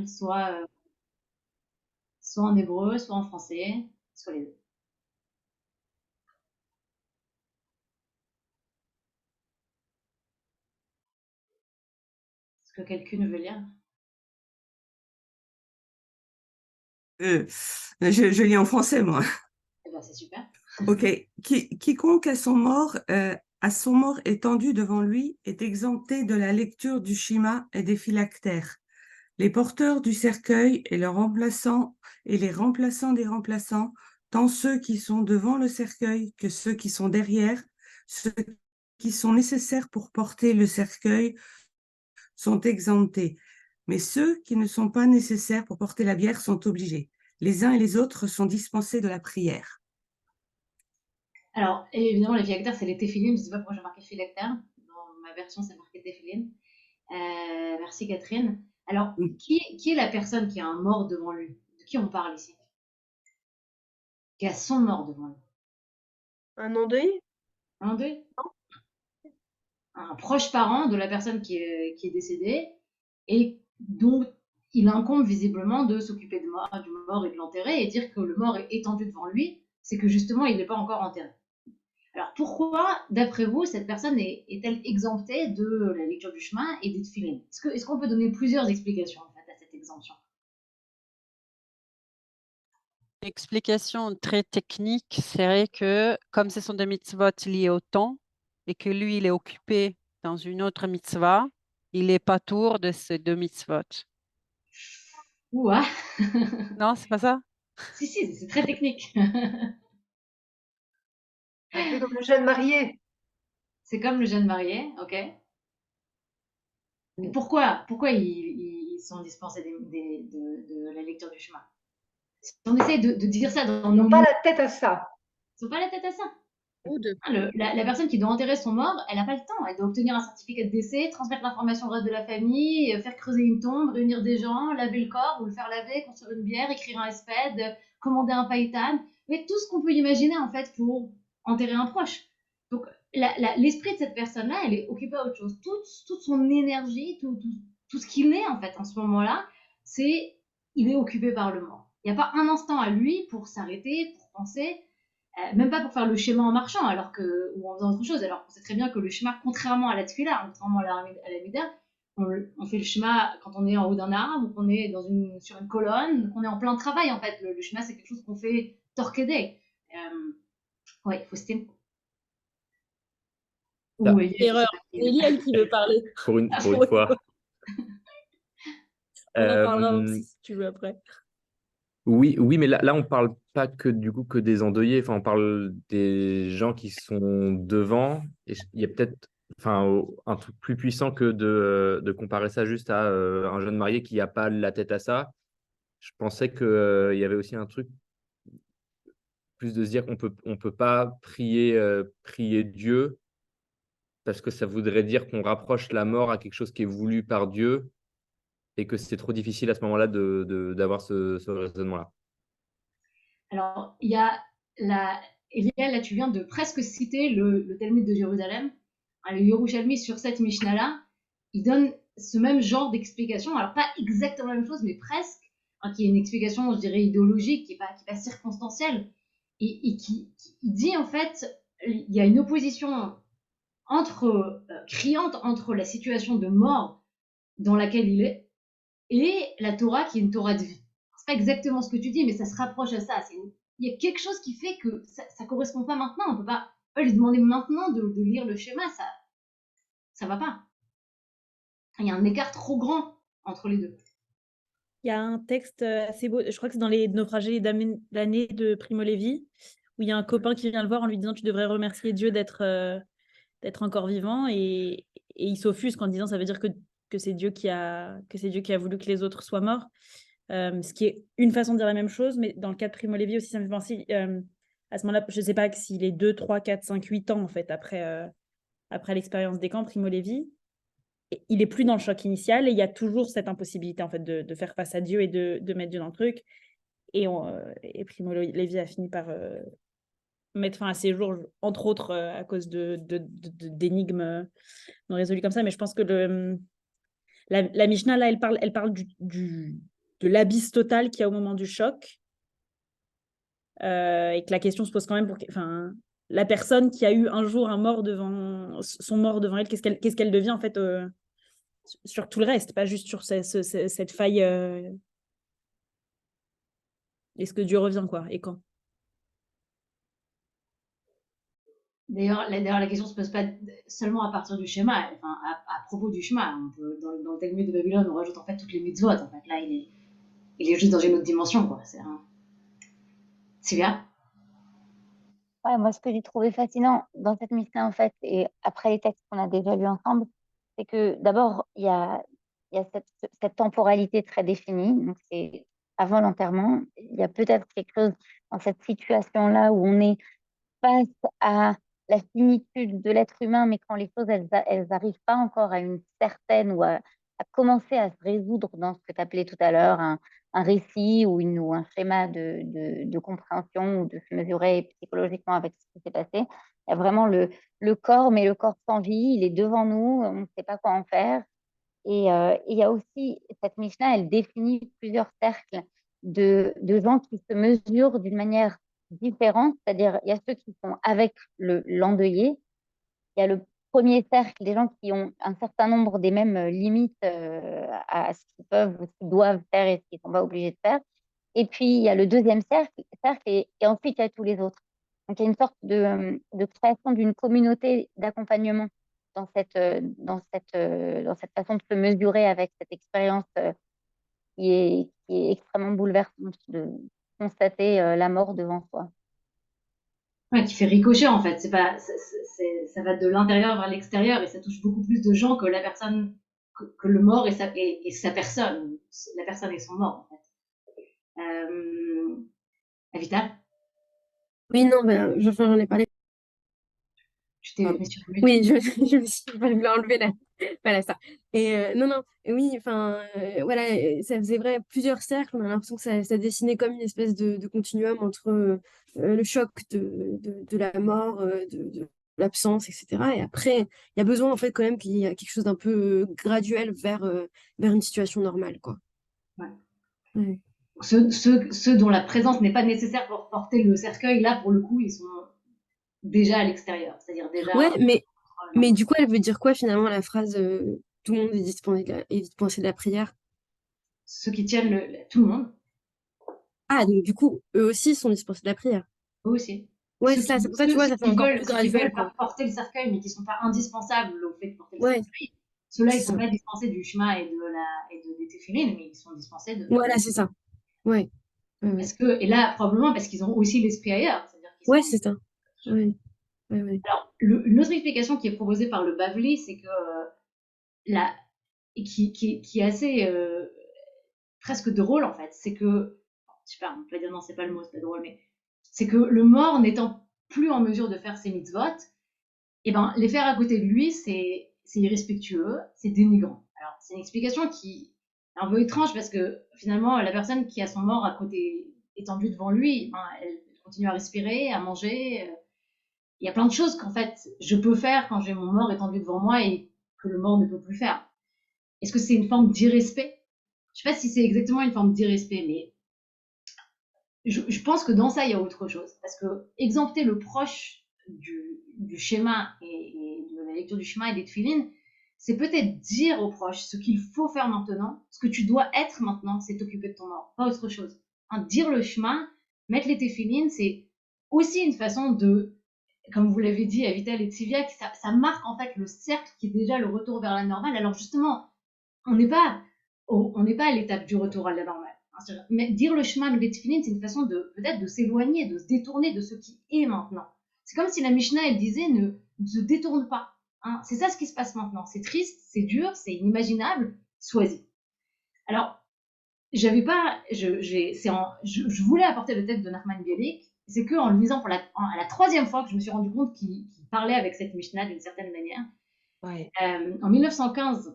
soit en hébreu, soit en français, soit les deux. Est-ce que quelqu'un veut lire? Euh, je lis en français, moi. Eh ben, c'est super. Ok. Quiconque à son mort étendu devant lui est exempté de la lecture du schéma et des phylactères. Les porteurs du cercueil et les remplaçants des remplaçants, tant ceux qui sont devant le cercueil que ceux qui sont derrière, ceux qui sont nécessaires pour porter le cercueil sont exemptés. Mais ceux qui ne sont pas nécessaires pour porter la bière sont obligés. Les uns et les autres sont dispensés de la prière. Alors, évidemment, les phylactères, c'est les téphilines. Je ne sais pas pourquoi j'ai marqué phylactère. Dans ma version, c'est marqué téphilines. Merci Catherine. Alors, qui est la personne qui a un mort devant lui? De qui on parle ici? Qui a son mort devant lui? Un endeuillé? Un d'eux? Un proche parent de la personne qui est décédée et dont il incombe visiblement de s'occuper du mort et de l'enterrer et dire que le mort est étendu devant lui, c'est que justement il n'est pas encore enterré. Alors pourquoi, d'après vous, cette personne est-elle exemptée de la lecture du chemin et des tefilines? Est-ce qu'on peut donner plusieurs explications en fait, à cette exemption? Explication très technique serait que comme ce sont des mitzvot liés au temps et que lui, il est occupé dans une autre mitzvah, il est pas tour de ces deux mitzvot. Ouah. Non, c'est pas ça? Si, c'est très technique. Un peu comme le jeune marié. C'est comme le jeune marié, ok. Et pourquoi ils sont dispensés de la lecture du chemin? Si on essaie de dire ça dans Ils nos n'ont pas mots, la tête à ça. ils n'ont pas la tête à ça. Ou de La personne qui doit enterrer son mort, elle n'a pas le temps. Elle doit obtenir un certificat de décès, transmettre l'information au reste de la famille, faire creuser une tombe, réunir des gens, laver le corps ou le faire laver, construire une bière, écrire un espède, commander un païtan. Mais tout ce qu'on peut imaginer en fait pour enterrer un proche. Donc l'esprit de cette personne-là, elle est occupée à autre chose. Toute son énergie, tout ce qu'il est en fait en ce moment-là, c'est il est occupé par le mort. Il n'y a pas un instant à lui pour s'arrêter, pour penser, même pas pour faire le schéma en marchant ou en faisant autre chose. Alors qu'on sait très bien que le schéma, contrairement à la tefila, contrairement à la mida, on fait le schéma quand on est en haut d'un arbre ou qu'on est sur une colonne, qu'on est en plein travail en fait. Le schéma, c'est quelque chose qu'on fait torqueder. Ouais, il faut se tenir. Ça, Erreur. C'est Eliane qui veut parler. pour une fois. On en parlera Euh, aussi si tu veux après. oui, oui, mais là, on parle pas que du coup que des endeuillés. Enfin, on parle des gens qui sont devant. Et il y a peut-être, enfin, un truc plus puissant que de comparer ça juste à un jeune marié qui n'a pas la tête à ça. Je pensais que il y avait aussi un truc plus de se dire on peut pas prier Dieu parce que ça voudrait dire qu'on rapproche la mort à quelque chose qui est voulu par Dieu et que c'est trop difficile à ce moment-là d'avoir ce raisonnement-là. Alors, il y a Eliel, là, tu viens de presque citer le Talmud de Jérusalem. Le Yerushalmi, sur cette Mishnah-là, il donne ce même genre d'explication. Alors, pas exactement la même chose, mais presque. Qui est une explication, je dirais, idéologique, qui n'est pas circonstancielle. Et qui dit, en fait, il y a une opposition criante entre la situation de mort dans laquelle il est et la Torah qui est une Torah de vie. C'est pas exactement ce que tu dis, mais ça se rapproche à ça. Il y a quelque chose qui fait que ça correspond pas maintenant. On peut pas lui demander maintenant de lire le schéma, ça va pas. Il y a un écart trop grand entre les deux. Il y a un texte assez beau, je crois que c'est dans les naufragés d'année de Primo Levi, où il y a un copain qui vient le voir en lui disant tu devrais remercier Dieu d'être encore vivant et il s'offusque en disant ça veut dire que c'est Dieu qui a voulu que les autres soient morts. Ce qui est une façon de dire la même chose, mais dans le cas de Primo Levi aussi, ça me fait penser à ce moment-là, je ne sais pas s'il est 2, 3, 4, 5, 8 ans en fait après l'expérience des camps, Primo Levi. Il est plus dans le choc initial et il y a toujours cette impossibilité en fait de faire face à Dieu et de mettre Dieu dans le truc. Et Primo Levi a fini par mettre fin à ses jours, entre autres à cause d'énigmes non résolues comme ça. Mais je pense que La Mishnah, là, elle parle de l'abysse total qu'il y a au moment du choc. Et que la question se pose quand même enfin, la personne qui a eu un jour son mort devant elle, qu'est-ce qu'elle devient en fait sur tout le reste, pas juste sur cette faille. Est-ce que Dieu revient, quoi, et quand? D'ailleurs, la question ne se pose pas seulement à partir du schéma, enfin, à propos du schéma. Dans le Talmud de Babylone, on rajoute en fait toutes les mitzvot. En fait, là, il est juste dans une autre dimension, quoi. Sylvia? Ouais, moi, ce que j'ai trouvé fascinant dans cette Mishnah, en fait, et après les textes qu'on a déjà lus ensemble, c'est que d'abord, il y a cette temporalité très définie. Donc, c'est avant l'enterrement. Il y a peut-être quelque chose dans cette situation-là où on est face à la finitude de l'être humain, mais quand les choses, elles n'arrivent pas encore à une certaine ou à commencer à se résoudre dans ce que tu appelais tout à l'heure, un récit ou un schéma de compréhension ou de se mesurer psychologiquement avec ce qui s'est passé. Il y a vraiment le corps, mais le corps sans vie, il est devant nous, on ne sait pas quoi en faire. Et il y a aussi, cette Mishnah, elle définit plusieurs cercles de gens qui se mesurent d'une manière différente, c'est-à-dire il y a ceux qui sont avec l'endeuillé, il y a le premier cercle des gens qui ont un certain nombre des mêmes limites à ce qu'ils peuvent ou ce qu'ils doivent faire et ce qu'ils ne sont pas obligés de faire. Et puis il y a le deuxième cercle et ensuite il y a tous les autres. Donc il y a une sorte de création d'une communauté d'accompagnement dans cette façon de se mesurer avec cette expérience qui est extrêmement bouleversante de constater la mort devant soi. Ouais, qui fait ricocher en fait. Ça va de l'intérieur vers l'extérieur et ça touche beaucoup plus de gens que la personne, que le mort et sa personne, la personne et son mort en fait. Avita, Oui, non, j'en ai parlé. je t'ai Pardon. mis sur mute. Oui, je me suis je voulais enlever la. Voilà ça. Et non, non, oui, enfin, voilà, ça faisait vrai plusieurs cercles. On a l'impression que ça dessinait comme une espèce de continuum entre le choc de la mort, de l'absence, etc. Et après, il y a besoin, en fait, quand même qu'il y a quelque chose d'un peu graduel vers une situation normale, quoi. Ouais. Ouais. Ceux dont la présence n'est pas nécessaire pour porter le cercueil, là pour le coup, ils sont déjà à l'extérieur. C'est-à-dire déjà. Ouais, mais du coup, elle veut dire quoi finalement la phrase tout le monde est dispensé de la prière? Ceux qui tiennent tout le monde, Ah, donc du coup, eux aussi sont dispensés de la prière. eux aussi. Ouais, c'est ça, c'est pour ça, tu vois, ça fait encore plus Ceux qui graduel, veulent quoi. porter le cercueil, mais qui ne sont pas indispensables au fait de porter le Ouais, cercueil, ceux-là, ils c'est ne sont ça. pas dispensés du chemin des téphilines, mais ils sont dispensés de. Voilà, c'est ça. Ouais, ouais, Et là, probablement parce qu'ils ont aussi l'esprit ailleurs. C'est-à-dire qu'ils ouais, sont. c'est ça. Ouais, ouais, ouais. Alors, une autre explication qui est proposée par le Bavli, c'est que qui est assez presque drôle en fait, c'est que, je sais pas, on peut dire non, c'est pas le mot, c'est pas drôle, mais c'est que le mort n'étant plus en mesure de faire ses mitzvot, et ben les faire à côté de lui, c'est irrespectueux, c'est dénigrant. Alors c'est une explication qui est un peu étrange parce que finalement la personne qui a son mort à côté étendu devant lui, ben, elle continue à respirer, à manger. Il y a plein de choses qu'en fait je peux faire quand j'ai mon mort étendu devant moi et que le mort ne peut plus faire. Est-ce que c'est une forme d'irrespect? Je sais pas si c'est exactement une forme d'irrespect, mais je pense que dans ça, il y a autre chose. Parce que exempter le proche du schéma et de la lecture du schéma et des tefilines, c'est peut-être dire au proche ce qu'il faut faire maintenant, ce que tu dois être maintenant, c'est t'occuper de ton mort, pas autre chose. Hein, dire le chemin, mettre les tefilines, c'est aussi une façon de, comme vous l'avez dit à Vital et Tivia, ça marque en fait le cercle qui est déjà le retour vers la normale. Alors justement, on n'est pas à l'étape du retour à la normale. Mais dire le chemin de Betfilin, c'est une façon peut-être de s'éloigner, de se détourner de ce qui est maintenant. C'est comme si la Mishnah, elle disait ne se détourne pas. Hein. C'est ça ce qui se passe maintenant. C'est triste, c'est dur, c'est inimaginable. Sois-y. Alors, j'avais pas, je voulais apporter le texte de Nachman Bialik. C'est que en le lisant à la troisième fois que je me suis rendu compte qu'il parlait avec cette Mishnah d'une certaine manière. Ouais. En 1915,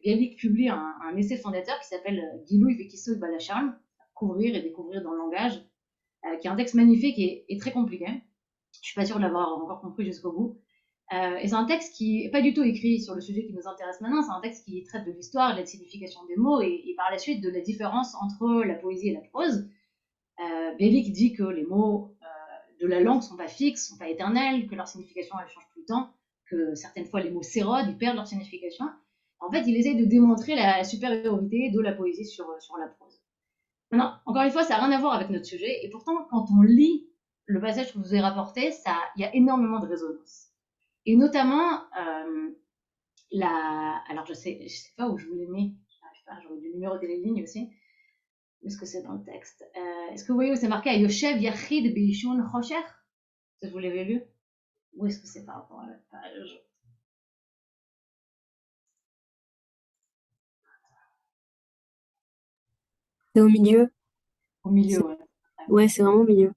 Bialik publie un essai fondateur qui s'appelle Gilou Vekiso Balacharm, couvrir et découvrir dans le langage, qui est un texte magnifique et très compliqué. Je suis pas sûre de l'avoir encore compris jusqu'au bout. Et c'est un texte qui n'est pas du tout écrit sur le sujet qui nous intéresse maintenant, c'est un texte qui traite de l'histoire et de la signification des mots et par la suite de la différence entre la poésie et la prose. Bielik dit que les mots de la langue ne sont pas fixes, ne sont pas éternels, que leur signification elle change tout le temps, que certaines fois les mots s'érodent, ils perdent leur signification. En fait, il essaye de démontrer la supériorité de la poésie sur la prose. Maintenant, encore une fois, ça n'a rien à voir avec notre sujet, et pourtant, quand on lit le passage que je vous ai rapporté, il y a énormément de résonance. Et notamment, alors je sais pas où je vous l'ai mis, j'aurais dû numéroter les lignes aussi. Est-ce que c'est dans le texte? Est-ce que vous voyez où c'est marqué Yoshev Yachid Beishun Chosher? Est-ce que vous l'avez lu? Ou est-ce que c'est par rapport à la page? C'est au milieu. Au milieu, ouais. Ouais, c'est vraiment au milieu.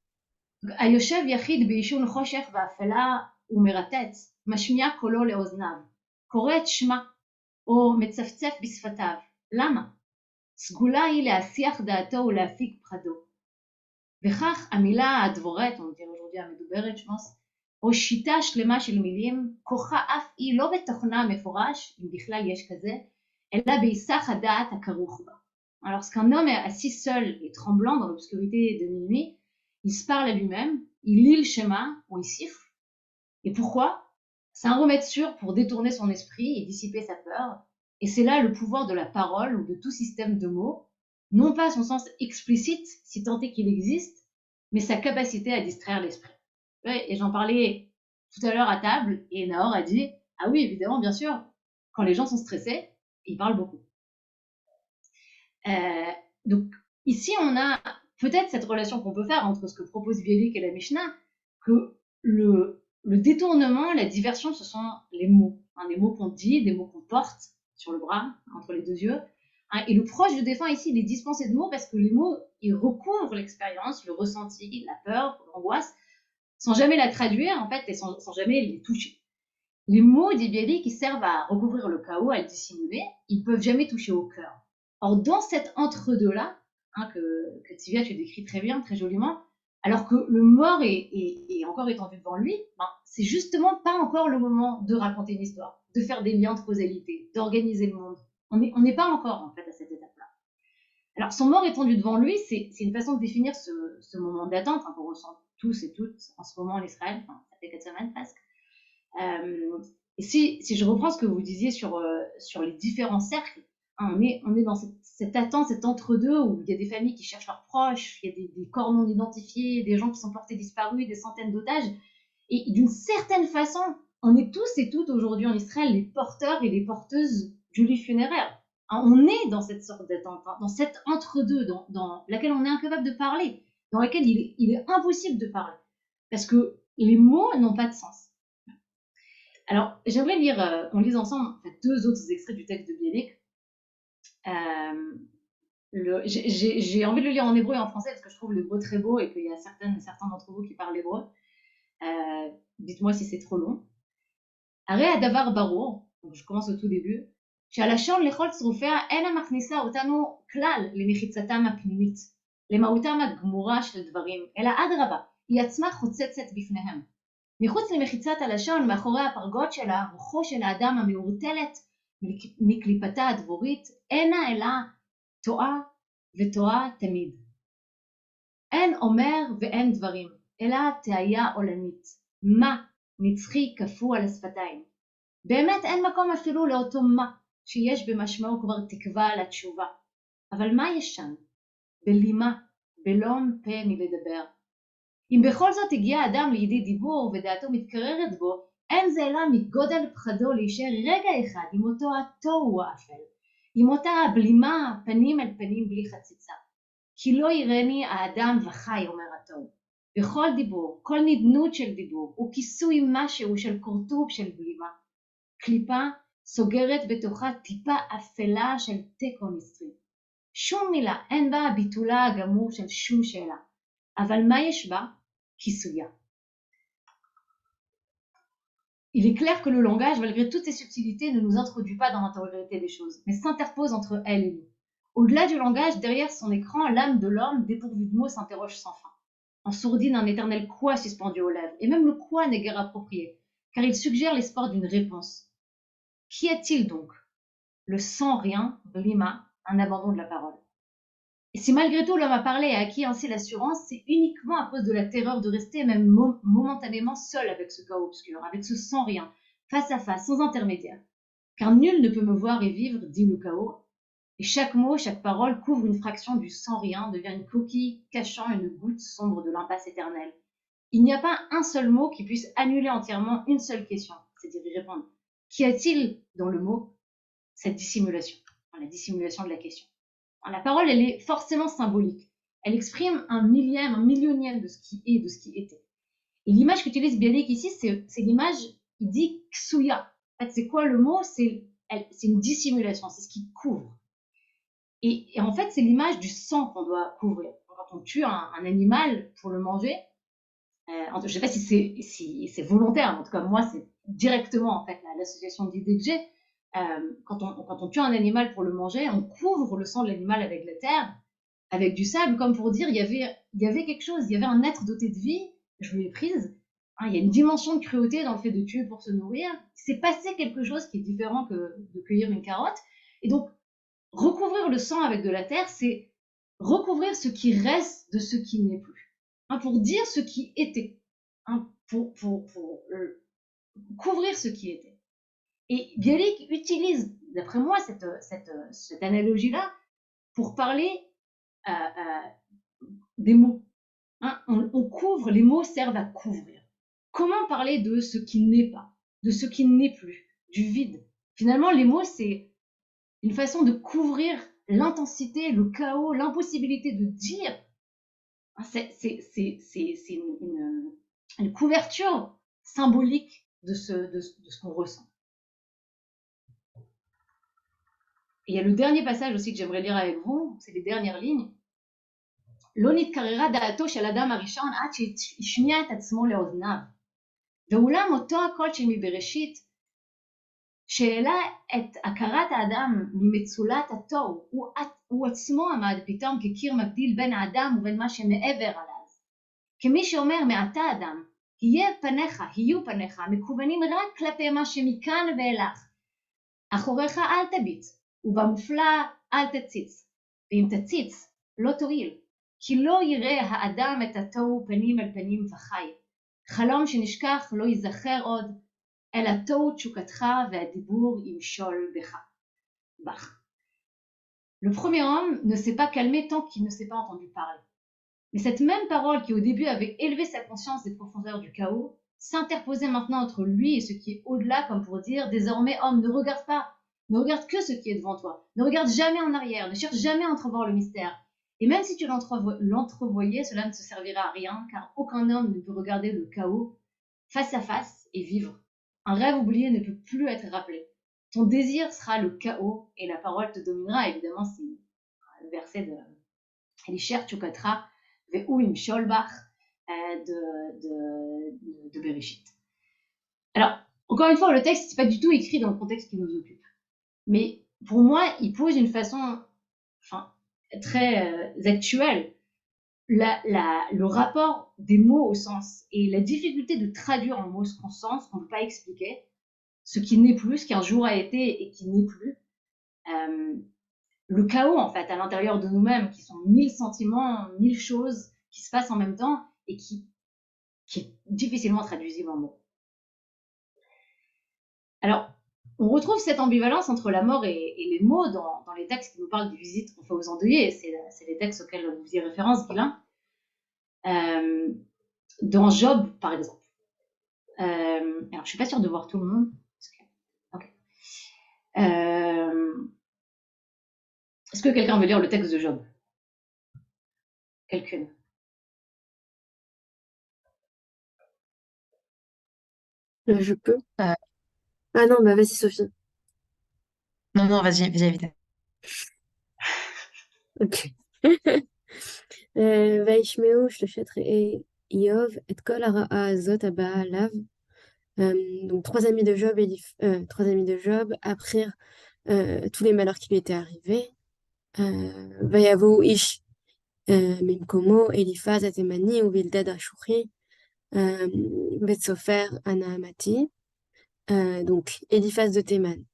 היושב יחיד בעישון חושך ואפלה ומרטץ, משמיע קולו לאוזניו, קורא את שמה או מצפצף בשפתיו. למה? סגולה היא להסיח דעתו ולהפיק פחדו. וכך המילה הדבורת, on dirait aujourd'hui המדוברת, שמוס, או שיטה שלמה של מילים, כוחה אף היא לא בתוכנה מפורש, אם בכלל יש כזה, אלא בהיסח הדעת הכרוך בה. Alors, lorsqu'un homme est assis seul et tremblant dans l'obscurité de minuit, il se parle à lui-même, il lit le schéma ou il siffle. Et pourquoi? C'est un remède sûr pour détourner son esprit et dissiper sa peur. Et c'est là le pouvoir de la parole ou de tout système de mots, non pas son sens explicite, si tant est qu'il existe, mais sa capacité à distraire l'esprit. Ouais, et j'en parlais tout à l'heure à table, et Nahor a dit, ah oui, évidemment, bien sûr, quand les gens sont stressés, ils parlent beaucoup. Donc ici, on a peut-être cette relation qu'on peut faire entre ce que propose Bielik et la Mishnah, que le détournement, la diversion, ce sont les mots. Des mots qu'on dit, des mots qu'on porte sur le bras, entre les deux yeux. Et le proche de défunt ici, il est dispensé de mots parce que les mots, ils recouvrent l'expérience, le ressenti, la peur, l'angoisse, sans jamais la traduire, en fait, et sans jamais les toucher. Les mots, dit Bielik, qui servent à recouvrir le chaos, à le dissimuler, ils ne peuvent jamais toucher au cœur. Or, dans cet entre-deux-là, que Tivia, tu décris très bien, très joliment, alors que le mort est encore étendu devant lui, c'est justement pas encore le moment de raconter une histoire, de faire des liens de causalité, d'organiser le monde. On n'est pas encore, en fait, à cette étape-là. Alors, son mort étendu devant lui, c'est une façon de définir ce moment d'attente qu'on ressent tous et toutes en ce moment en Israël, ça fait 4 semaines presque. Et si je reprends ce que vous disiez sur les différents cercles, on est dans cette attente, cet entre-deux où il y a des familles qui cherchent leurs proches, il y a des corps non identifiés, des gens qui sont portés disparus, des centaines d'otages. Et d'une certaine façon, on est tous et toutes aujourd'hui en Israël les porteurs et les porteuses du lit funéraire. On est dans cette sorte d'attente, dans cet entre-deux, dans laquelle on est incapable de parler, dans laquelle il est impossible de parler, parce que les mots n'ont pas de sens. Alors, j'aimerais lire, qu'on lise ensemble en fait, 2 autres extraits du texte de Bielik. J'ai envie de le lire en hébreu et en français parce que je trouve l'hébreu très beau et qu'il y a certains d'entre vous qui parlent l'hébreu. Dites-moi si c'est trop long. הרי הדבר ברור, je commence au tout début, שהלשון לכל צרופיה אינה מכניסה אותנו כלל למחיצתם הפנימית, למהותם הגמורה של דברים, אלא אדרבה, היא עצמה חוצצת בפניהם. מחוץ למחיצת הלשון, מאחורי הפרגות שלה, רוחו של האדם המעורטלת מקליפתה הדבורית, אינה אלא טועה וטועה תמיד. אין אומר ואין דברים, אלא תהיה עולמית. מה נצחי כפו על השפתיים. באמת אין מקום אפילו לאותו מה שיש במשמעו כבר תקווה לתשובה. אבל מה יש שם? בלימה, בלום פה מלדבר. אם בכל זאת הגיע האדם לידי דיבור ודעתו מתקררת בו, אין זה אלא מגודל פחדו להישאר רגע אחד עם אותו התוהו האפל, עם אותה הבלימה פנים אל פנים בלי חציצה. כי לא יראני האדם וחי, אומר התוהו. בכל דיבור, כל נדנות של דיבור, הוא כיסוי משהו של קורטוב של בלימה. קליפה סוגרת בתוכה טיפה אפלה של תיקו נסרי. שום מילה, אין בה ביטולה הגמור של שום שאלה. אבל מה יש בה? כיסויה. Il est clair que le langage, malgré toutes ses subtilités, ne nous introduit pas dans l'intégrité des choses, mais s'interpose entre elle et nous. Au-delà du langage, derrière son écran, l'âme de l'homme, dépourvue de mots, s'interroge sans fin. En sourdine, un éternel quoi suspendu aux lèvres, et même le quoi n'est guère approprié, car il suggère l'espoir d'une réponse. Qu'y a-t-il donc? Le sans rien, blima, un abandon de la parole. Et si malgré tout l'homme a parlé et a acquis ainsi l'assurance, c'est uniquement à cause de la terreur de rester même momentanément seul avec ce chaos obscur, avec ce sans rien, face à face, sans intermédiaire. Car nul ne peut me voir et vivre, dit le chaos, et chaque mot, chaque parole couvre une fraction du sans rien, devient une coquille cachant une goutte sombre de l'impasse éternelle. Il n'y a pas un seul mot qui puisse annuler entièrement une seule question, c'est-à-dire y répondre. Qu'y a-t-il dans le mot? Cette dissimulation, la dissimulation de la question. La parole, elle est forcément symbolique. Elle exprime un millième, un millionième de ce qui est, de ce qui était. Et l'image qu'utilise Bialik ici, c'est l'image, il dit ksuya. En fait, c'est quoi le mot? C'est une dissimulation, c'est ce qui couvre. Et en fait, c'est l'image du sang qu'on doit couvrir. Quand on tue un animal pour le manger, je ne sais pas si c'est volontaire, en tout cas moi c'est directement en fait l'association d'idées que j'ai. Quand on tue un animal pour le manger, on couvre le sang de l'animal avec la terre, avec du sable, comme pour dire il y avait quelque chose, il y avait un être doté de vie, je l'ai prise. Hein, il y a une dimension de cruauté dans le fait de tuer pour se nourrir. Il s'est passé quelque chose qui est différent que de cueillir une carotte. Et donc recouvrir le sang avec de la terre, c'est recouvrir ce qui reste de ce qui n'est plus. Hein, pour dire ce qui était, hein, pour couvrir ce qui était. Et Bialik utilise, d'après moi, cette analogie-là pour parler des mots. Hein, on couvre, les mots servent à couvrir. Comment parler de ce qui n'est pas, de ce qui n'est plus, du vide? Finalement, les mots, c'est une façon de couvrir l'intensité, le chaos, l'impossibilité de dire. C'est une couverture symbolique de ce qu'on ressent. Et il y a le dernier passage aussi que j'aimerais lire avec vous, c'est les dernières lignes. לא נתקררה דעתו של אדם הראשון עד שהשמיע את עצמו לאוזניו. ואולם אותו הקול שמבראשית, שהעלה את הכרת האדם ממצולת התוהו, הוא עצמו עמד פתאום כקיר מבדיל בין האדם ובין מה שמעבר עליו. כמי שאומר מעתה אדם, יהיו פניך מקוונים רק כלפי מה שמכאן ואילך. אחוריך אל תביט, ובמופלא אל תציץ, ואם תציץ לא תועיל, כי לא יראה האדם את התוהו פנים אל פנים וחי. חלום שנשכח לא ייזכר עוד, אלא תוהו תשוקתך והדיבור ימשול בך. Le premier homme ne s'est pas calmé tant qu'il ne s'est pas entendu parler. Mais cette même parole qui au début avait élevé sa conscience des profondeurs du chaos, s'interposait maintenant entre lui et ce qui est au-delà, comme pour dire, désormais homme, ne regarde pas, ne regarde que ce qui est devant toi, ne regarde jamais en arrière, ne cherche jamais à entrevoir le mystère. Et même si tu l'entrevoyais, cela ne se servira à rien, car aucun homme ne peut regarder le chaos face à face et vivre. Un rêve oublié ne peut plus être rappelé. Ton désir sera le chaos et la parole te dominera. Évidemment, c'est le verset de Elisher Tchukatra, Ve'u Imshol Bach de Bereshit. Alors, encore une fois, le texte n'est pas du tout écrit dans le contexte qui nous occupe. Mais pour moi, il pose une façon très actuelle le rapport des mots au sens et la difficulté de traduire en mots ce qu'on sent, ce qu'on ne peut pas expliquer, ce qui n'est plus, ce qu'un jour a été et qui n'est plus. Le chaos, en fait, à l'intérieur de nous-mêmes, qui sont 1000 sentiments, 1000 choses qui se passent en même temps et qui est difficilement traduisible en mots. Alors, on retrouve cette ambivalence entre la mort et les mots dans les textes qui nous parlent des visites qu'on fait aux endeuillés. C'est les textes auxquels vous faisiez référence, Guilain. Dans Job, par exemple. Alors, je ne suis pas sûre de voir tout le monde. Okay. Est-ce que quelqu'un veut lire le texte de Job? Quelqu'une? Je peux. Ah non, bah vas-y Sophie. Non, vas-y, vite. Ok. וישמעו שלושת רעי איוב את כל הרעה הזאת הבאה עליו. Donc trois amis de Job apprirent tous les malheurs qui lui étaient arrivés. ויבואו איש ממקומו אליפז התימני ובלדד השוחי וצופר הנעמתי. Donc Eliphaz de Théman,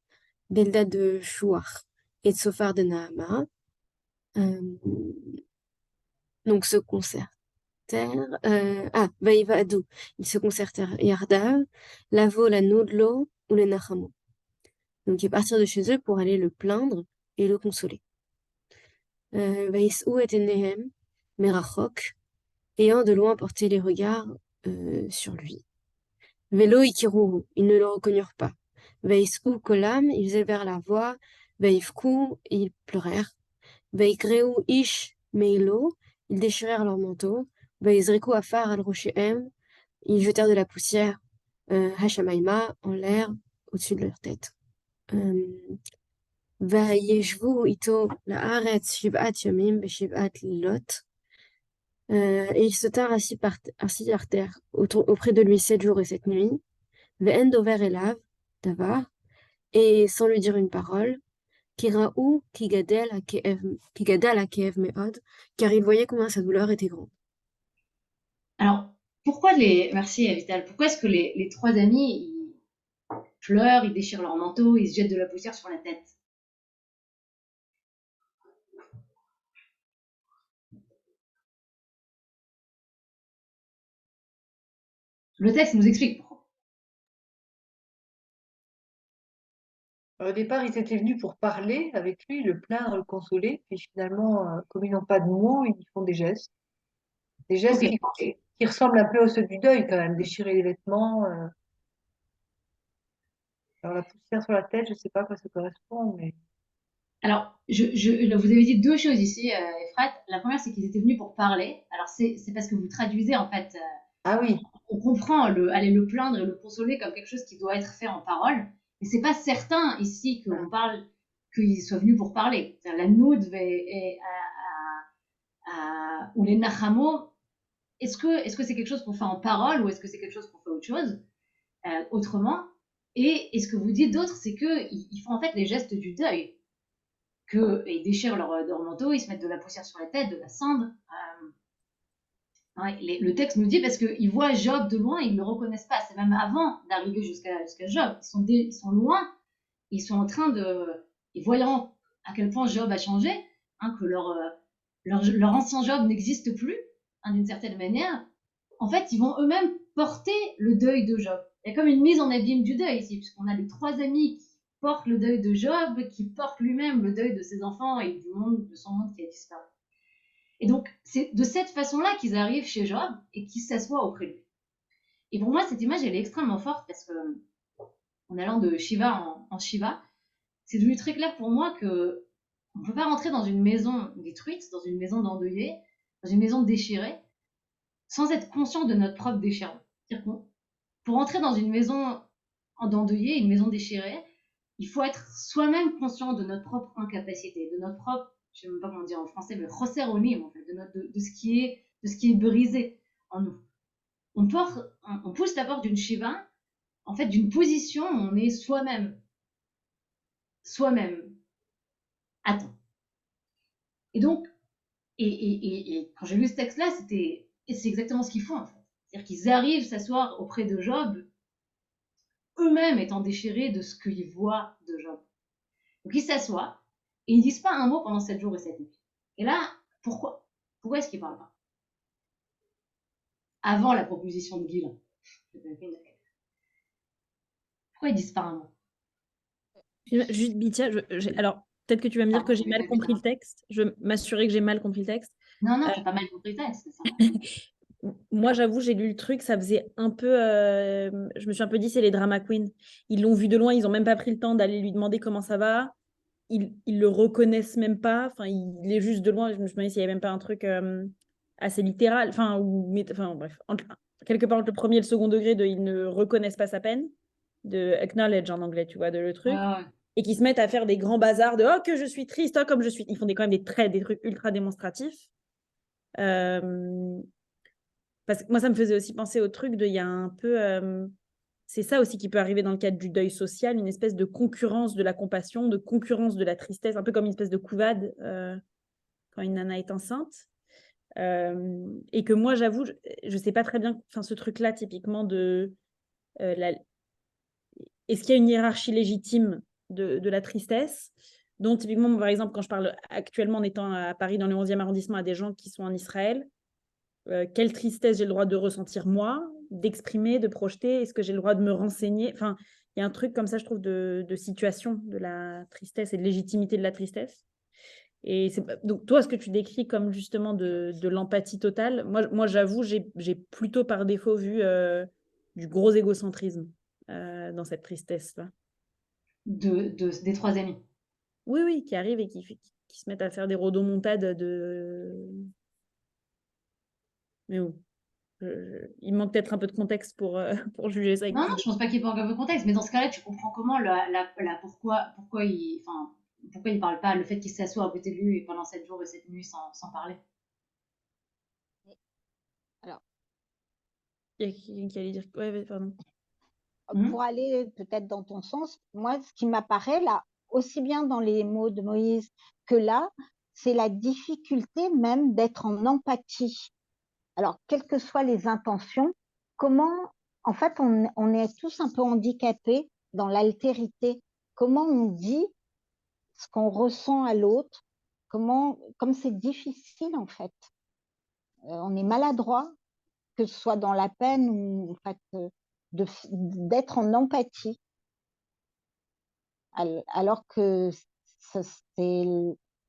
Bildad de Chouar et Tsophar de Naama, donc se concertèrent. Vaïvadou, ils se concertèrent Yardav, Lavo, la Nodlo ou le Nachamo. Donc ils partirent de chez eux pour aller le plaindre et le consoler. Vaïsou et Nehem, Merachok, ayant de loin porté les regards sur lui. Vélo Ikiru, ils ne le reconnurent pas. Vaïsou Kolam, ils élevèrent la voix. Vaïfkou, ils pleurèrent. Vaïkreu Ish Meilo, ils déchirèrent leur manteau. Vaïzriku Afar al Rochem, ils jetèrent de la poussière Hashamaïma en l'air au-dessus de leur tête. Vaïeshvu Ito Laaretz Shiv'at Yamim Beshiv'at Lilot. Et ils se tinrent assis par terre auprès de lui 7 jours et 7 nuits. Ve'en dover elav davar, et sans lui dire une parole. Kiraou kigadel hakeev me'od, car il voyait combien sa douleur était grande. Alors, merci Vital, pourquoi est-ce que les trois amis, ils pleurent, ils déchirent leur manteau, ils se jettent de la poussière sur la tête? Le texte nous explique pourquoi. Au départ, ils étaient venus pour parler avec lui, le plaindre, le consoler. Puis finalement, comme ils n'ont pas de mots, ils font des gestes. Des gestes Ok. qui ressemblent un peu à ceux du deuil quand même. Déchirer les vêtements. Alors la poussière sur la tête, je ne sais pas à quoi ça correspond, mais Alors, vous avez dit deux choses ici, Efrat. La première, c'est qu'ils étaient venus pour parler. Alors, c'est parce que vous traduisez, en fait. ah oui, On comprend aller le plaindre et le consoler comme quelque chose qui doit être fait en parole. Mais c'est pas certain ici qu'on parle qu'ils soient venus pour parler. La Noud ou les Nachamo, est-ce que c'est quelque chose qu'on fait en parole ou est-ce que c'est quelque chose qu'on fait autre chose, autrement? Et ce que vous dites d'autre, c'est qu'ils font en fait les gestes du deuil. Ils déchirent leur manteau, ils se mettent de la poussière sur la tête, de la cendre. Le texte nous dit parce qu'ils voient Job de loin, ils ne le reconnaissent pas. C'est même avant d'arriver jusqu'à Job. Ils sont loin, ils sont en train et voyant à quel point Job a changé, que leur ancien Job n'existe plus, d'une certaine manière, en fait, ils vont eux-mêmes porter le deuil de Job. Il y a comme une mise en abîme du deuil ici, puisqu'on a les trois amis qui portent le deuil de Job, qui portent lui-même le deuil de ses enfants et de son monde qui a disparu. Et donc, c'est de cette façon-là qu'ils arrivent chez Job et qu'ils s'assoient auprès de lui. Et pour moi, cette image, elle est extrêmement forte parce que, en allant de Shiva en Shiva, c'est devenu très clair pour moi que on ne peut pas rentrer dans une maison détruite, dans une maison d'endeuillés, dans une maison déchirée, sans être conscient de notre propre déchirement. C'est-à-dire que pour entrer dans une maison d'endeuillés, une maison déchirée, il faut être soi-même conscient de notre propre incapacité, de notre propre, je ne sais même pas comment dire en français, mais chosséronim, en fait, de ce qui est brisé en nous. On pousse la porte d'une Shiva, en fait, d'une position où on est soi-même atteint. Et donc, et quand j'ai lu ce texte-là, c'est exactement ce qu'ils font, en fait. C'est-à-dire qu'ils arrivent s'asseoir auprès de Job, eux-mêmes étant déchirés de ce qu'ils voient de Job. Donc ils s'assoient et ils disent pas un mot pendant 7 jours et 7 nuits. Et là, pourquoi est-ce qu'ils parlent pas avant la proposition de Guilain? Pourquoi ils disent pas un mot? Juste, Bitia, alors peut-être que tu vas me dire que j'ai mal compris le texte. Je veux m'assurer que j'ai mal compris le texte. Non, t'as pas mal compris le texte, c'est ça. Moi, j'avoue, j'ai lu le truc, ça faisait un peu. Je me suis un peu dit, c'est les drama queens. Ils l'ont vu de loin, ils n'ont même pas pris le temps d'aller lui demander comment ça va. Ils le reconnaissent même pas. Enfin, il est juste de loin. Je me suis demandé s'il n'y avait même pas un truc assez littéral. Enfin, bref. Quelque part entre le premier et le second degré de ils ne reconnaissent pas sa peine, de acknowledge en anglais, tu vois, de le truc. Ouais. Et qui se mettent à faire des grands bazars de oh, que je suis triste, oh, comme je suis. Ils font quand même des trucs ultra démonstratifs. Parce que moi, ça me faisait aussi penser au truc il y a un peu. C'est ça aussi qui peut arriver dans le cadre du deuil social, une espèce de concurrence de la compassion, de concurrence de la tristesse, un peu comme une espèce de couvade quand une nana est enceinte. Et que moi, j'avoue, je ne sais pas très bien, ce truc-là, typiquement, est-ce qu'il y a une hiérarchie légitime de la tristesse? Donc, typiquement, par exemple, quand je parle actuellement en étant à Paris, dans le 11e arrondissement, à des gens qui sont en Israël, quelle tristesse j'ai le droit de ressentir moi, d'exprimer, de projeter? Est-ce que j'ai le droit de me renseigner? Enfin, il y a un truc comme ça, je trouve, de situation de la tristesse et de légitimité de la tristesse. Et donc, toi, ce que tu décris comme justement de l'empathie totale, moi j'avoue, j'ai plutôt par défaut vu du gros égocentrisme dans cette tristesse-là. Des 3 amis. Oui, oui, qui arrivent et qui se mettent à faire des rodomontades Mais bon, il manque peut-être un peu de contexte pour juger ça avec Non, plus non, de... je pense pas qu'il y ait pas encore de contexte, mais dans ce cas-là, tu comprends comment pourquoi il parle pas, le fait qu'il s'assoit à côté de lui pendant 7 jours et 7 nuits sans parler. Alors, Il y a quelqu'un qui allait dire... Ouais, pardon. pour aller peut-être dans ton sens, moi, ce qui m'apparaît là, aussi bien dans les mots de Moïse que là, c'est la difficulté même d'être en empathie. Alors, quelles que soient les intentions, comment, en fait, on est tous un peu handicapés dans l'altérité. Comment on dit ce qu'on ressent à l'autre, comme c'est difficile en fait. On est maladroit, que ce soit dans la peine ou en fait, d'être en empathie, alors que c'est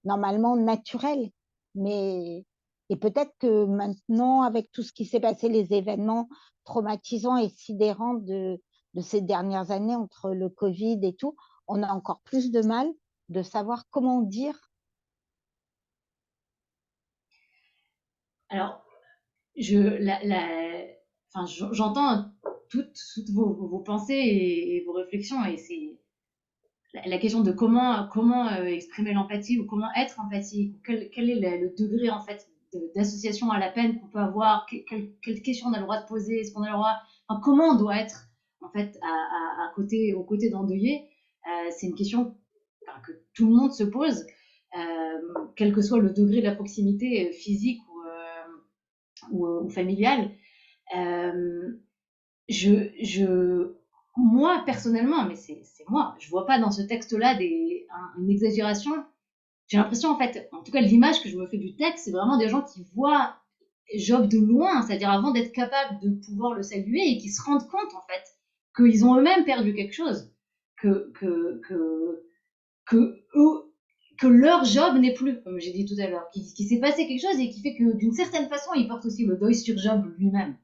normalement naturel. Mais et peut-être que maintenant, avec tout ce qui s'est passé, les événements traumatisants et sidérants de ces dernières années entre le Covid et tout, on a encore plus de mal de savoir comment dire. Alors, j'entends toutes vos pensées et vos réflexions, et c'est la question de comment exprimer l'empathie ou comment être empathique, quel est le degré en fait d'association à la peine qu'on peut avoir, quelle question on a le droit de poser, est-ce qu'on a le droit, enfin, comment on doit être en fait aux côtés d'endeuillés, c'est une question que tout le monde se pose, quel que soit le degré de la proximité physique ou familiale. Moi, personnellement, mais c'est moi, je vois pas dans ce texte-là une exagération. J'ai l'impression, en fait, en tout cas, l'image que je me fais du texte, c'est vraiment des gens qui voient Job de loin, c'est-à-dire avant d'être capables de pouvoir le saluer et qui se rendent compte, en fait, qu'ils ont eux-mêmes perdu quelque chose, que leur Job n'est plus, comme j'ai dit tout à l'heure, qu'il s'est passé quelque chose et qui fait que d'une certaine façon, il porte aussi le deuil sur Job lui-même.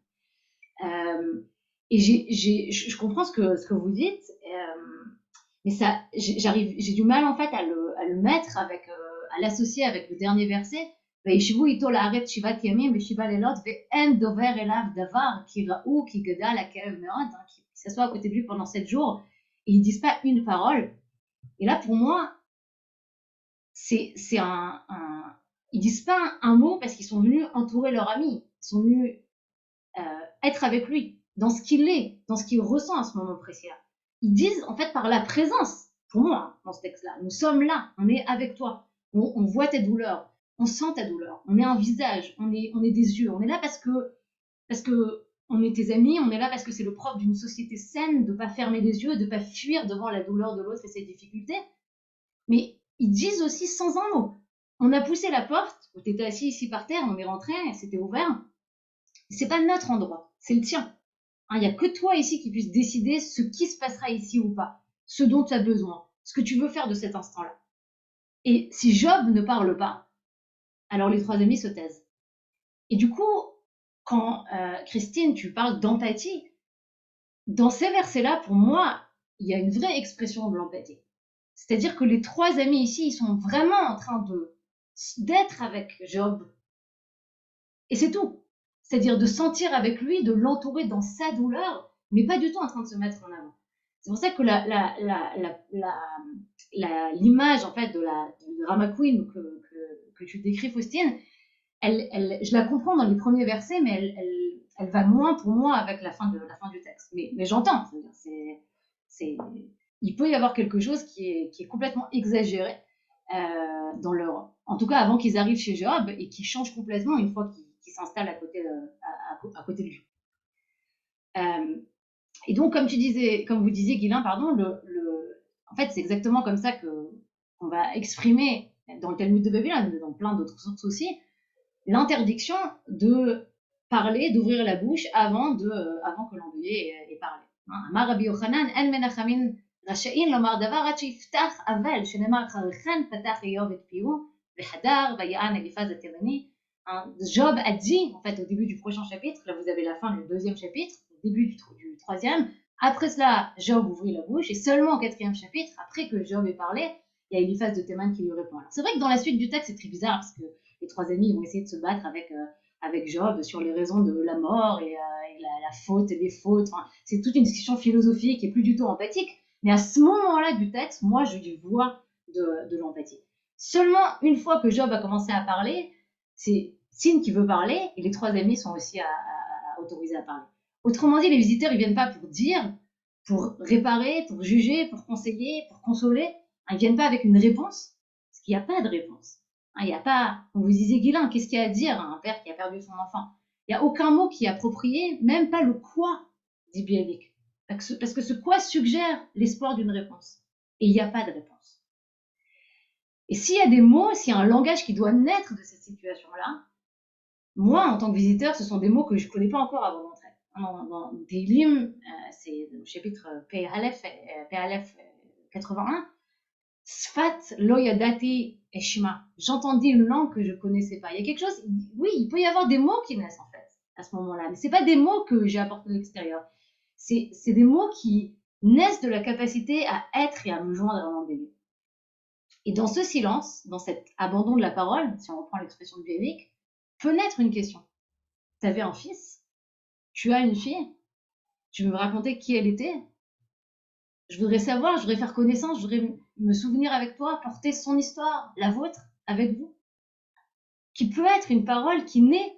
Et je comprends ce que vous dites, mais ça, j'ai du mal en fait à le mettre à l'associer avec le dernier verset. וישבו איתו לארץ 7 ימים ו7 לילות ואין דובר אליו דבר כי ראו כי גדל הכאב מאוד, qui s'assoit à côté de lui pendant 7 jours et ils disent pas une parole. Et là pour moi c'est ils disent pas un mot parce qu'ils sont venus entourer leur ami, ils sont venus être avec lui dans ce qu'il est, dans ce qu'il ressent à ce moment précis-là. Ils disent en fait par la présence, pour moi, dans ce texte-là, nous sommes là, on est avec toi, on voit tes douleurs, on sent ta douleur, on est un visage, on est des yeux, on est là parce que on est tes amis, on est là parce que c'est le propre d'une société saine de ne pas fermer les yeux, de ne pas fuir devant la douleur de l'autre et ses difficultés. Mais ils disent aussi sans un mot. On a poussé la porte, tu étais assis ici par terre, on est rentré, c'était ouvert. C'est pas notre endroit, c'est le tien. Il n'y a que toi ici qui puisse décider ce qui se passera ici ou pas, ce dont tu as besoin, ce que tu veux faire de cet instant-là. Et si Job ne parle pas, alors les 3 amis se taisent. Et du coup, quand Christine, tu parles d'empathie, dans ces versets-là, pour moi, il y a une vraie expression de l'empathie. C'est-à-dire que les 3 amis ici, ils sont vraiment en train d'être avec Job. Et c'est tout. C'est-à-dire de sentir avec lui, de l'entourer dans sa douleur, mais pas du tout en train de se mettre en avant. C'est pour ça que l'image en fait de Drama Queen que tu décris, Faustine, je la comprends dans les premiers versets, mais elle va moins pour moi avec la fin du texte. Mais j'entends. Il peut y avoir quelque chose qui est complètement exagéré dans leur, en tout cas avant qu'ils arrivent chez Job, et qui change complètement une fois qu'ils s'installent à côté de lui. Et donc, comme vous disiez, Guilain, pardon, en fait, c'est exactement comme ça qu'on va exprimer dans le Talmud de Babylone, dans plein d'autres sources aussi, l'interdiction de parler, d'ouvrir la bouche avant que l'endeuillé ait parlé. אמר רבי יוחנן, אין מנחמים רשאים לומר דבר עד שיפתח אבל, שנאמר אחריכן פתח איוב את פיהו וחדר ויען אליפז התימני. Job a dit, en fait, au début du prochain chapitre, là vous avez la fin du deuxième chapitre, au début du troisième, après cela, Job ouvrit la bouche, et seulement au quatrième chapitre, après que Job ait parlé, il y a Eliphaz de Théman qui lui répond. Alors c'est vrai que dans la suite du texte, c'est très bizarre, parce que les trois amis vont essayer de se battre avec Job sur les raisons de la mort et la faute et les fautes. Enfin, c'est toute une discussion philosophique qui est plus du tout empathique. Mais à ce moment-là du texte, moi, je lui vois de l'empathie. Seulement une fois que Job a commencé à parler, c'est Sin qui veut parler et les trois amis sont aussi autorisés à parler. Autrement dit, les visiteurs, ils viennent pas pour dire, pour réparer, pour juger, pour conseiller, pour consoler. Ils viennent pas avec une réponse, parce qu'il n'y a pas de réponse. Il n'y a pas, comme vous disiez, Guilain, qu'est-ce qu'il y a à dire à un père qui a perdu son enfant? Il n'y a aucun mot qui est approprié, même pas le quoi, dit Bialik. Parce que ce quoi suggère l'espoir d'une réponse. Et il n'y a pas de réponse. Et s'il y a des mots, s'il y a un langage qui doit naître de cette situation-là, moi, en tant que visiteur, ce sont des mots que je ne connais pas encore avant d'entrer. Dans Tehillim, c'est le chapitre P-Aleph 81, Sfat lo yadati eshma. J'entendis une langue que je ne connaissais pas. Il y a quelque chose, oui, il peut y avoir des mots qui naissent en fait, à ce moment-là. Mais ce n'est pas des mots que j'ai apportés de l'extérieur. C'est des mots qui naissent de la capacité à être et à me joindre à un délire. Et dans ce silence, dans cet abandon de la parole, si on reprend l'expression de Bialik, peut naître une question. Tu avais un fils? Tu as une fille? Tu veux me raconter qui elle était? Je voudrais savoir, je voudrais faire connaissance, je voudrais me souvenir avec toi, porter son histoire, la vôtre, avec vous. Qui peut être une parole qui naît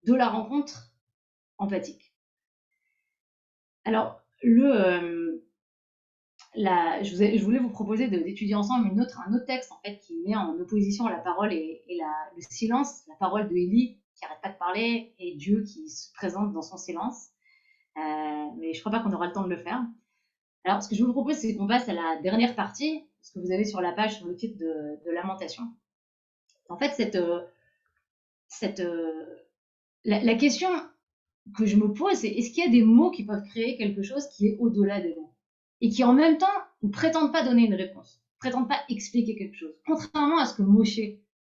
de la rencontre empathique. Alors, je voulais vous proposer d'étudier ensemble un autre texte en fait, qui met en opposition la parole et le silence, la parole de Élie qui n'arrête pas de parler et Dieu qui se présente dans son silence. Mais je ne crois pas qu'on aura le temps de le faire. Alors, ce que je vous propose, c'est qu'on passe à la dernière partie, ce que vous avez sur la page, sur le titre de Lamentation. En fait, la question que je me pose, c'est est-ce qu'il y a des mots qui peuvent créer quelque chose qui est au-delà des mots et qui, en même temps, ne prétendent pas donner une réponse, ne prétendent pas expliquer quelque chose, contrairement à ce que Moshe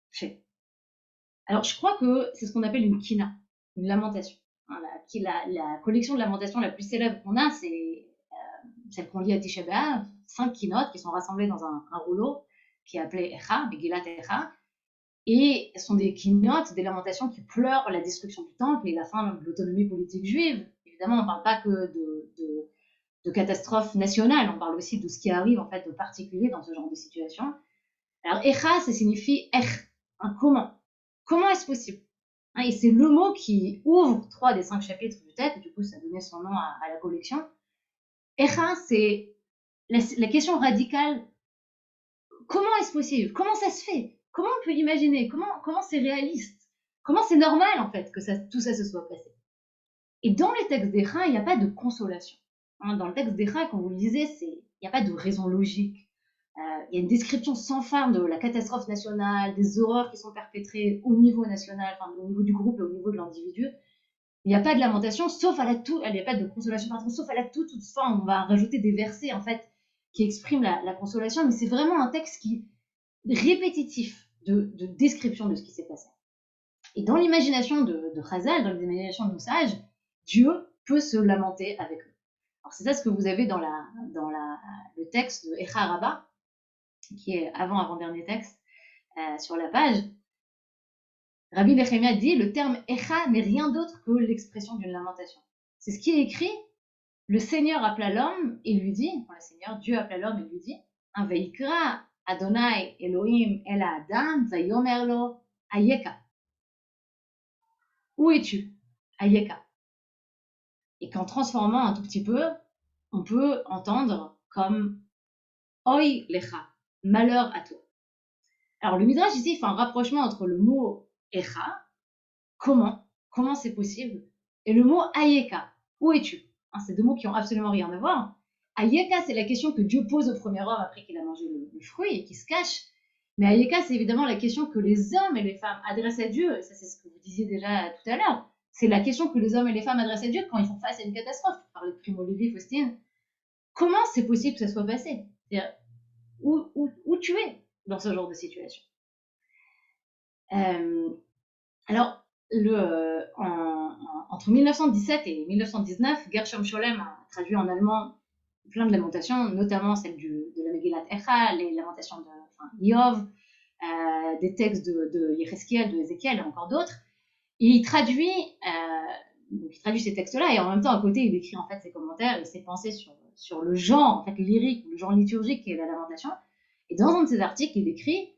fait. Alors, je crois que c'est ce qu'on appelle une kina, une lamentation. La collection de lamentations la plus célèbre qu'on a, c'est celle qu'on lit à Tisha B'Av, 5 keynotes qui sont rassemblées dans un rouleau qui est appelé Echa, Megillat Echa, et ce sont des keynotes, des lamentations qui pleurent la destruction du temple et la fin de l'autonomie politique juive. Évidemment, on ne parle pas que de catastrophes nationales, on parle aussi de ce qui arrive en fait de particulier dans ce genre de situation. Alors Echa, ça signifie Ech, comment. Comment est-ce possible? Et c'est le mot qui ouvre 3 des 5 chapitres du texte, et du coup ça donnait son nom à la collection. Echa, c'est la question radicale. Comment est-ce possible? Comment ça se fait? Comment on peut imaginer? Comment c'est réaliste? Comment c'est normal en fait que tout ça se soit passé? Et dans les textes d'Echa, il n'y a pas de consolation. Dans le texte d'Echa, quand vous le lisez, il n'y a pas de raison logique. Il y a une description sans fin de la catastrophe nationale, des horreurs qui sont perpétrées au niveau national, enfin, au niveau du groupe et au niveau de l'individu. Il n'y a pas de lamentation, sauf à la toute, il n'y a pas de consolation, pardon, sauf à la toute fin, on va rajouter des versets en fait qui expriment la consolation, mais c'est vraiment un texte qui est répétitif de description de ce qui s'est passé. Et dans l'imagination de Chazal, dans l'imagination de nos sages, Dieu peut se lamenter avec eux. Alors c'est ça ce que vous avez dans le texte de Echa Rabbah, qui est avant-dernier texte sur la page. Rabbi Nehemia dit, le terme Echa n'est rien d'autre que l'expression d'une lamentation. C'est ce qui est écrit, le Seigneur appela l'homme et lui dit, enfin, le Seigneur, Dieu appela l'homme et lui dit, Veikra Adonai Elohim el Adam vayomer lo Ayeka. Où es-tu? Ayeka. Et qu'en transformant un tout petit peu, on peut entendre comme Oy lecha, malheur à toi. Alors le Midrash ici fait un rapprochement entre le mot Echa, comment c'est possible, et le mot Ayeka, où es-tu? Hein, c'est deux mots qui ont absolument rien à voir. Ayeka, c'est la question que Dieu pose au premier homme après qu'il a mangé le fruit et qu'il se cache. Mais Ayeka, c'est évidemment la question que les hommes et les femmes adressent à Dieu. Et ça, c'est ce que vous disiez déjà tout à l'heure. C'est la question que les hommes et les femmes adressent à Dieu quand ils font face à une catastrophe. Tu parlais de Primo Levi, Faustine. Comment c'est possible que ça soit passé? C'est-à-dire, où tu es dans ce genre de situation? Alors, entre 1917 et 1919, Gershom Scholem a traduit en allemand plein de lamentations, notamment celle de la Megillat Echa, les lamentations de Iov, des textes de Yecheskel, de Ézéchiel et encore d'autres. Et il traduit ces textes-là et en même temps, à côté, il écrit en fait ses commentaires et ses pensées sur le genre en fait, lyrique, le genre liturgique qui est la lamentation. Et dans un de ses articles, il écrit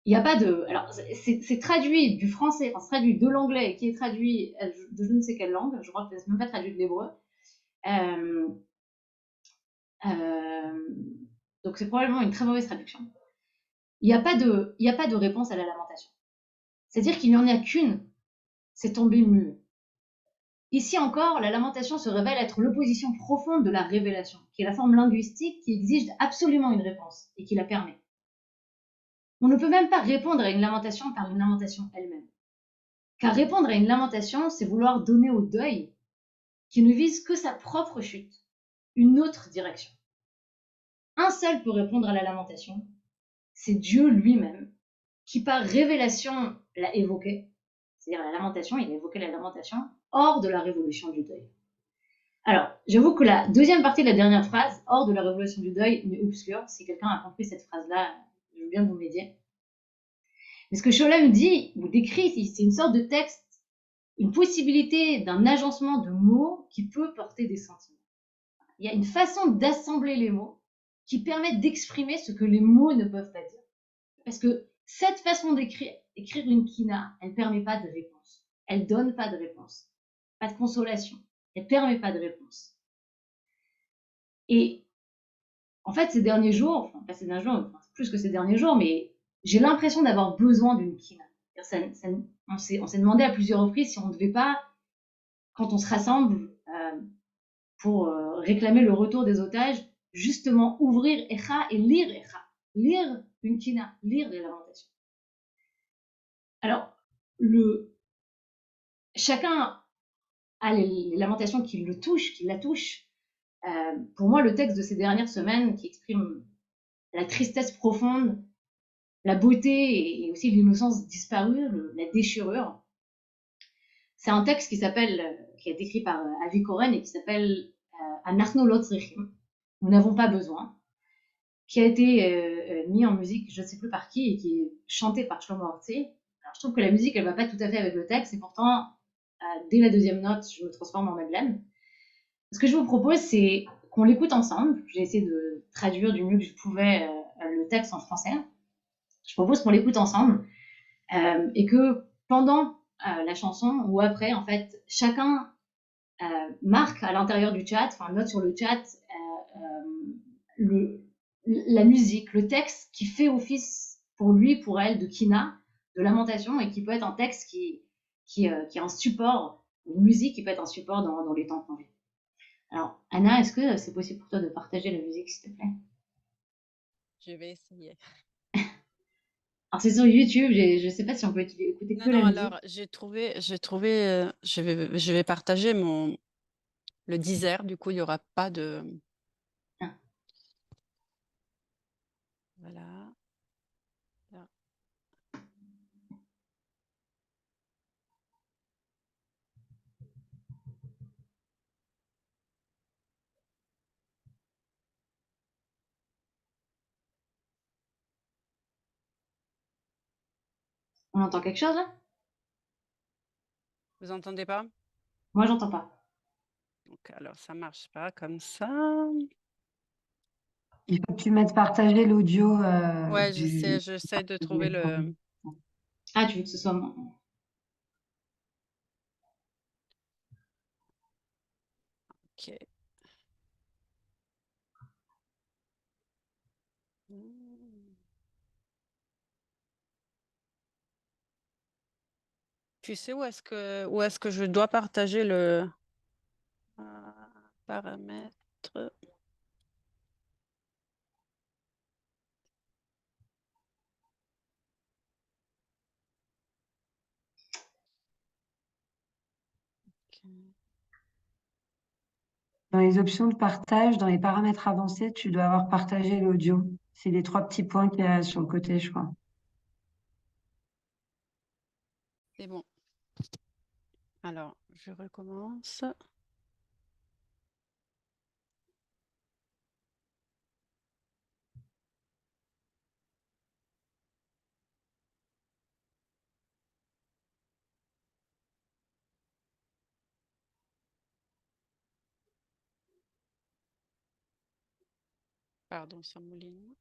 il n'y a pas de. Alors, c'est traduit du français, enfin, c'est traduit de l'anglais, qui est traduit de je ne sais quelle langue, je crois que c'est même pas traduit de l'hébreu. Donc, c'est probablement une très mauvaise traduction. Il n'y a pas de réponse à la lamentation. C'est-à-dire qu'il n'y en a qu'une, c'est tomber muet. Ici encore, la lamentation se révèle être l'opposition profonde de la révélation, qui est la forme linguistique qui exige absolument une réponse et qui la permet. On ne peut même pas répondre à une lamentation par une lamentation elle-même. Car répondre à une lamentation, c'est vouloir donner au deuil, qui ne vise que sa propre chute, une autre direction. Un seul peut répondre à la lamentation, c'est Dieu lui-même, qui par révélation l'a évoqué, c'est-à-dire la lamentation, il a évoqué la lamentation, hors de la révolution du deuil. Alors, j'avoue que la deuxième partie de la dernière phrase, hors de la révolution du deuil, m'est obscure. Si quelqu'un a compris cette phrase-là, je veux bien vous m'aider. Mais ce que Scholem dit, ou décrit, c'est une sorte de texte, une possibilité d'un agencement de mots qui peut porter des sentiments. Il y a une façon d'assembler les mots qui permet d'exprimer ce que les mots ne peuvent pas dire. Parce que cette façon d'écrire une kina, elle ne permet pas de réponse. Elle ne donne pas de réponse. Pas de consolation. Elle ne permet pas de réponse. Et en fait, ces derniers jours, enfin, pas ces derniers jours, enfin, plus que ces derniers jours, mais j'ai l'impression d'avoir besoin d'une kina. On s'est demandé à plusieurs reprises si on ne devait pas, quand on se rassemble pour réclamer le retour des otages, justement ouvrir Echa et lire Echa. Lire une kina, lire des lamentations. Alors, chacun a les lamentations qui la touchent. Pour moi, le texte de ces dernières semaines qui exprime la tristesse profonde, la beauté et aussi l'innocence disparue, la déchirure, c'est un texte qui est écrit par Avi Koren et qui s'appelle Anachnu lo tzrichim, nous n'avons pas besoin, qui a été mis en musique, je ne sais plus par qui, et qui est chanté par Shlomo Artzi. Alors, je trouve que la musique, elle ne va pas tout à fait avec le texte, et pourtant, dès la deuxième note, je me transforme en Madeleine. Ce que je vous propose, c'est qu'on l'écoute ensemble. J'ai essayé de traduire du mieux que je pouvais le texte en français. Je propose qu'on l'écoute ensemble et que pendant la chanson ou après, en fait, chacun marque à l'intérieur du chat, enfin note sur le chat la musique, le texte qui fait office pour lui, pour elle, de kina, de lamentation, et qui peut être un texte qui est un support, une musique qui peut être un support dans les temps qu'on vit. Alors, Anna, est-ce que c'est possible pour toi de partager la musique, s'il te plaît? Je vais essayer. Alors, c'est sur YouTube, je ne sais pas si on peut écouter que la musique. Alors, j'ai trouvé, je vais partager le Deezer, du coup, il n'y aura pas de... Ah. Voilà. Là. On entend quelque chose, là? Vous entendez pas? Moi, j'entends pas. Donc, alors, ça marche pas comme ça. Il faut que tu mettes partager l'audio Ouais, du... j'essaie de trouver le... Ah, tu veux que ce soit moi? Ok. Tu sais où est-ce que je dois partager le... Paramètres. Ok. Dans les options de partage, dans les paramètres avancés, tu dois avoir partagé l'audio. C'est les 3 petits points qu'il y a sur le côté, je crois. C'est bon. Alors, je recommence. Pardon, ça mouline.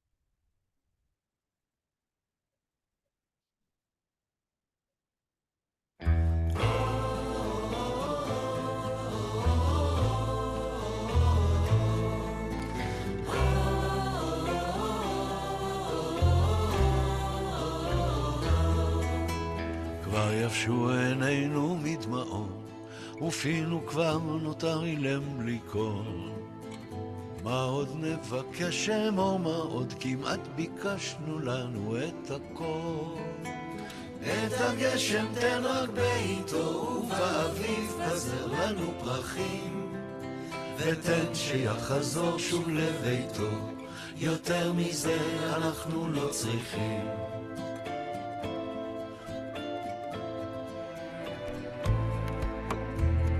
כבר יבשו עינינו מדמעות, ופינו כבר נותר אילם בלי קול. מה עוד נבקש אמור, מה עוד כמעט ביקשנו לנו את הכל. את הגשם תן רק בעיתו, ובאביב פזר לנו פרחים, ותן שיחזור שוב לביתו, יותר מזה אנחנו לא צריכים.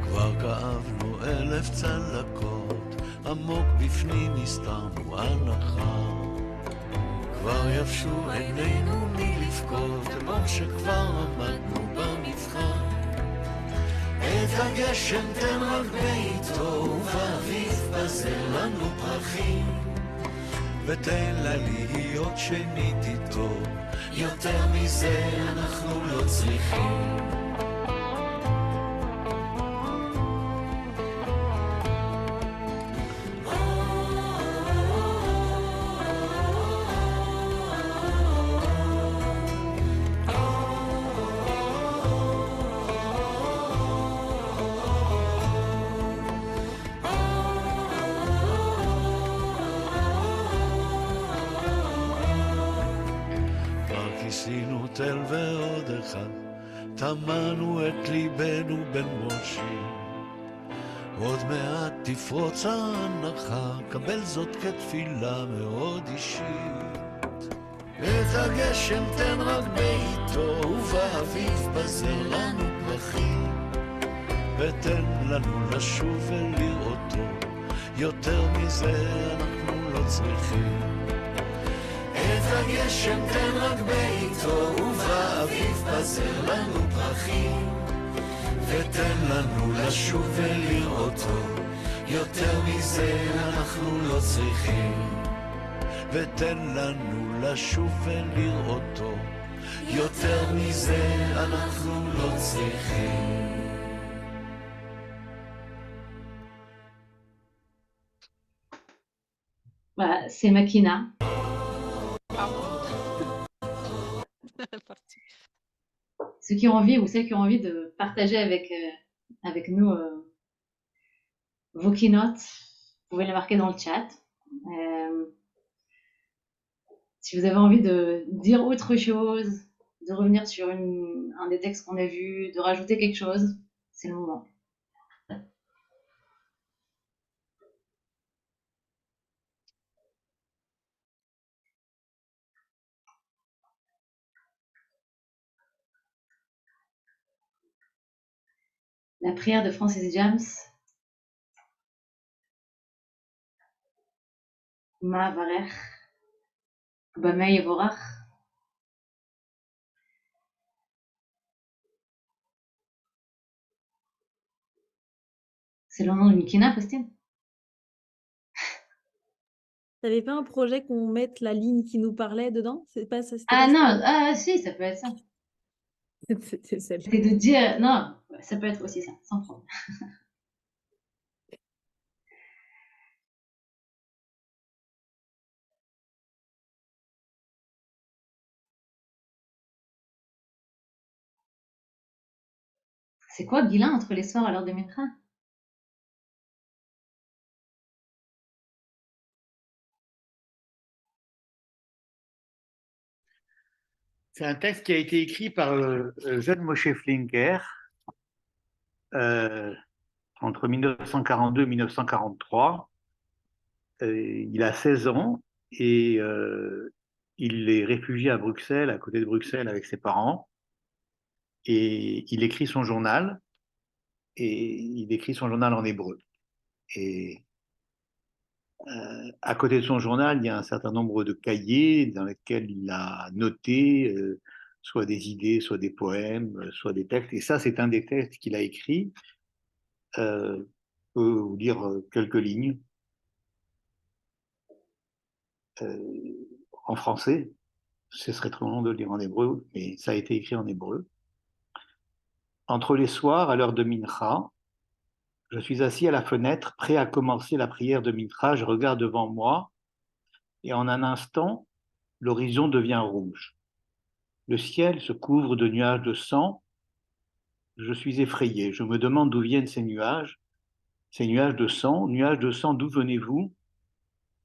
כבר כאבנו 1000 צלקות, עמוק בפנים הסתרנו הנחה. כבר יבשו עינינו מלבכות, כמו שכבר עמדנו במבחן. את הגשם תן רק בעיתו, ובאביב פזר לנו פרחים, ותן לה להיות שנית איתו, יותר מזה אנחנו לא צריכים. כיסינו תל ועוד אחד, טמנו את ליבנו בין מושים. עוד מעט תפרוץ ההנחה, קבל זאת כתפילה מאוד אישית. את הגשם תן רק בעיתו, ובאביב פזר לנו פרחים, ותן לנו לשוב ולראותו, יותר מזה אנחנו לא צריכים. את הגשם תן רק בעיתו, ובאביב פזר לנו פרחים, ותן לנו לשוב ולראותו, יותר מזה אנחנו לא צריכים. ותן לנו לשוב ולראותו, יותר מזה אנחנו לא צריכים. Voilà, c'est Makina. Parti. Ceux qui ont envie ou celles qui ont envie de partager avec nous vos keynotes, vous pouvez les marquer dans le chat. Si vous avez envie de dire autre chose, de revenir sur un des textes qu'on a vus, de rajouter quelque chose, c'est le moment. La prière de Francis James. Ma varech, bama yevorach. C'est le nom d'une kina, Faustine? T'avais pas un projet qu'on mette la ligne qui nous parlait dedans? C'est pas ça, c'était Ah pas non, ah si, ça peut être ça. ça. C'était celle-là. C'est de dire, non, ça peut être aussi ça, sans problème. C'est quoi Guilin entre les soirs à l'heure de Mincha? C'est un texte qui a été écrit par jeune Moshe Flinker entre 1942 et 1943. Il a 16 ans et il est réfugié à Bruxelles, à côté de Bruxelles, avec ses parents. Et il écrit son journal, et il écrit son journal en hébreu. Et à côté de son journal, il y a un certain nombre de cahiers dans lesquels il a noté soit des idées, soit des poèmes, soit des textes. Et ça, c'est un des textes qu'il a écrit. Je peux vous lire quelques lignes en français. Ce serait trop long de le lire en hébreu, mais ça a été écrit en hébreu. Entre les soirs, à l'heure de Mincha, je suis assis à la fenêtre, prêt à commencer la prière de Mincha. Je regarde devant moi et en un instant, l'horizon devient rouge. Le ciel se couvre de nuages de sang. Je suis effrayé. Je me demande d'où viennent ces nuages de sang. Nuages de sang, d'où venez-vous?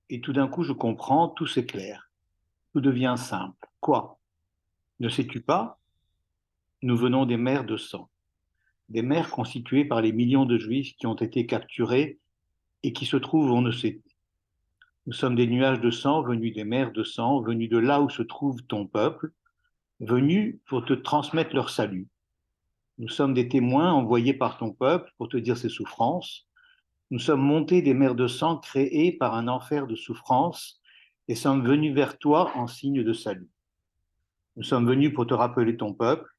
Et tout d'un coup, je comprends, tout s'éclaire. Tout devient simple. Quoi? Ne sais-tu pas? Nous venons des mers de sang. Des mers constituées par les millions de Juifs qui ont été capturés et qui se trouvent on ne sait où. Nous sommes des nuages de sang venus des mers de sang, venus de là où se trouve ton peuple, venus pour te transmettre leur salut. Nous sommes des témoins envoyés par ton peuple pour te dire ses souffrances. Nous sommes montés des mers de sang créées par un enfer de souffrance et sommes venus vers toi en signe de salut. Nous sommes venus pour te rappeler ton peuple.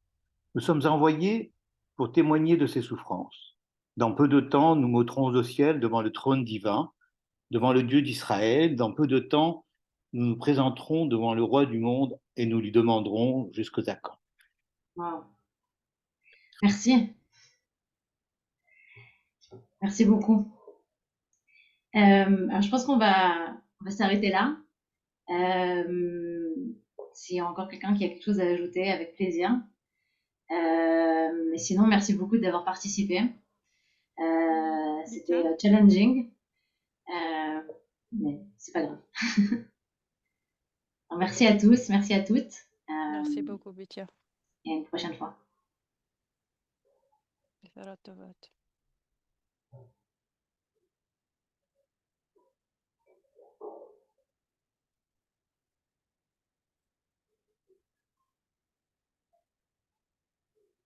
Nous sommes envoyés pour témoigner de ses souffrances. Dans peu de temps, nous monterons au ciel devant le trône divin, devant le Dieu d'Israël. Dans peu de temps, nous nous présenterons devant le roi du monde et nous lui demanderons jusqu'à quand. Wow. Merci. Merci beaucoup. Alors je pense qu'on va s'arrêter là. S'il y a encore quelqu'un qui a quelque chose à ajouter, avec plaisir. Mais sinon, merci beaucoup d'avoir participé. C'était challenging, mais c'est pas grave. Alors, merci à tous, merci à toutes. Merci beaucoup, Bitya. Et à une prochaine fois. Besara Tovat.